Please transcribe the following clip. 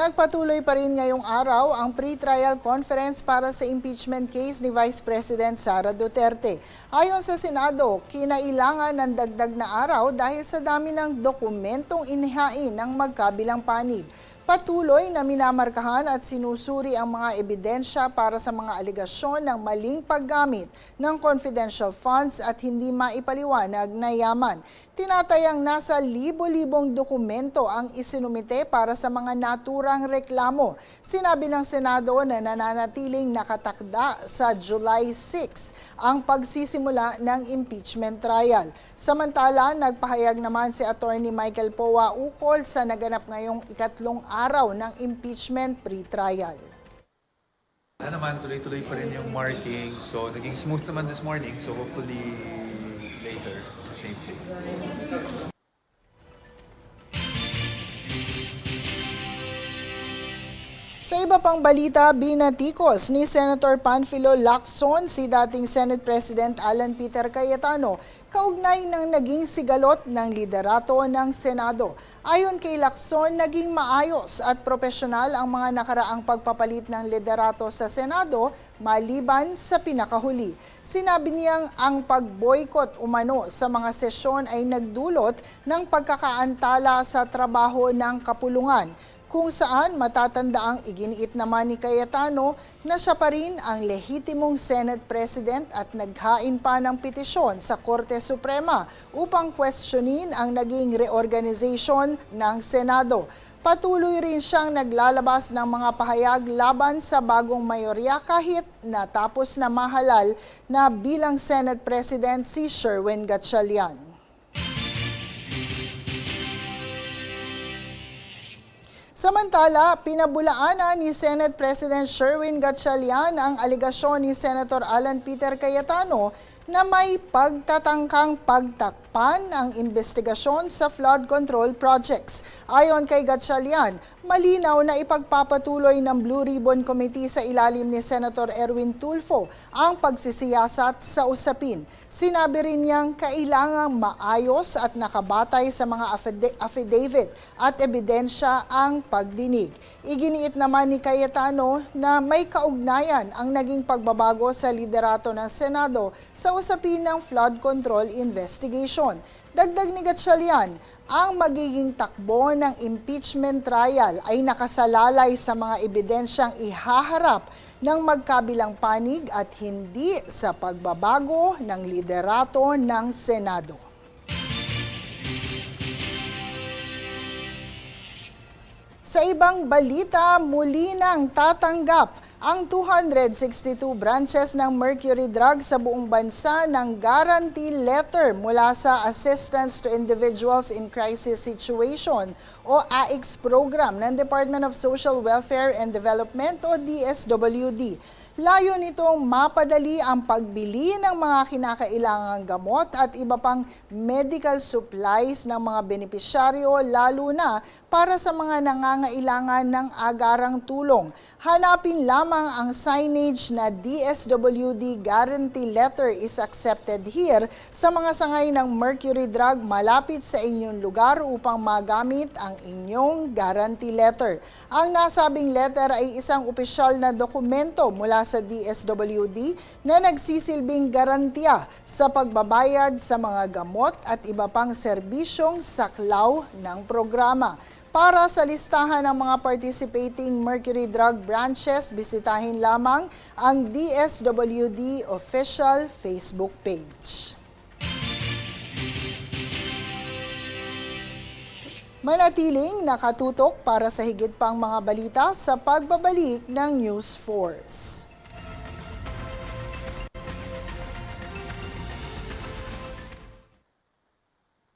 Nagpatuloy pa rin ngayong araw ang pre-trial conference para sa impeachment case ni Vice President Sara Duterte. Ayon sa Senado, kinailangan ng dagdag na araw dahil sa dami ng dokumentong inihain ng magkabilang panig. Patuloy na minamarkahan at sinusuri ang mga ebidensya para sa mga aligasyon ng maling paggamit ng confidential funds at hindi maipaliwanag na yaman. Tinatayang nasa libo-libong dokumento ang isinumite para sa mga naturang reklamo. Sinabi ng Senado na nananatiling nakatakda sa July 6 ang pagsisimula ng impeachment trial. Samantala, nagpahayag naman si Attorney Michael Poa ukol sa naganap ngayong ikatlong araw ng impeachment pre-trial. Naman, tuloy-tuloy pa rin yung marking. So, naging smooth naman this morning. So, hopefully later, it's the same thing. Sa iba pang balita, binatikos ni Senator Panfilo Lacson si dating Senate President Alan Peter Cayetano kaugnay ng naging sigalot ng liderato ng Senado. Ayon kay Lacson, naging maayos at propesyonal ang mga nakaraang pagpapalit ng liderato sa Senado maliban sa pinakahuli. Sinabi niyang ang pag-boycott umano sa mga sesyon ay nagdulot ng pagkakaantala sa trabaho ng kapulungan, kung saan matatanda ang iginiit naman ni Cayetano na siya pa rin ang lehitimong Senate President at naghain pa ng petisyon sa Korte Suprema upang questionin ang naging reorganization ng Senado. Patuloy rin siyang naglalabas ng mga pahayag laban sa bagong mayorya kahit natapos na mahalal na bilang Senate President si Sherwin Gatchalian. Samantala, pinabulaanan ni Senate President Sherwin Gatchalian ang aligasyon ni Senator Alan Peter Cayetano na may pagtatangkang pagtakpan ang investigasyon sa flood control projects. Ayon kay Gatchalian, malinaw na ipagpapatuloy ng Blue Ribbon Committee sa ilalim ni Senator Erwin Tulfo ang pagsisiyasat sa usapin. Sinabi rin niyang kailangang maayos at nakabatay sa mga affidavit at ebidensya ang pagdinig. Iginiit naman ni Cayetano na may kaugnayan ang naging pagbabago sa liderato ng Senado sa usapin ng flood control investigation. Dagdag ni Gatchalian, ang magiging takbo ng impeachment trial ay nakasalalay sa mga ebidensyang ihaharap ng magkabilang panig at hindi sa pagbabago ng liderato ng Senado. Sa ibang balita, muli nang tatanggap ang 262 branches ng Mercury Drug sa buong bansa ng guarantee letter mula sa Assistance to Individuals in Crisis Situation o AICS program ng Department of Social Welfare and Development o DSWD. Layo nitong mapadali ang pagbili ng mga kinakailangang gamot at iba pang medical supplies ng mga benepisyaryo, lalo na para sa mga nangangailangan ng agarang tulong. Hanapin lamang ang signage na DSWD Guarantee Letter is accepted here sa mga sangay ng Mercury Drug malapit sa inyong lugar upang magamit ang inyong guarantee letter. Ang nasabing letter ay isang opisyal na dokumento mula sa DSWD na nagsisilbing garantiya sa pagbabayad sa mga gamot at iba pang serbisyong saklaw ng programa. Para sa listahan ng mga participating Mercury Drug branches, bisitahin lamang ang DSWD official Facebook page. Manatiling nakatutok para sa higit pang mga balita sa pagbabalik ng News Force.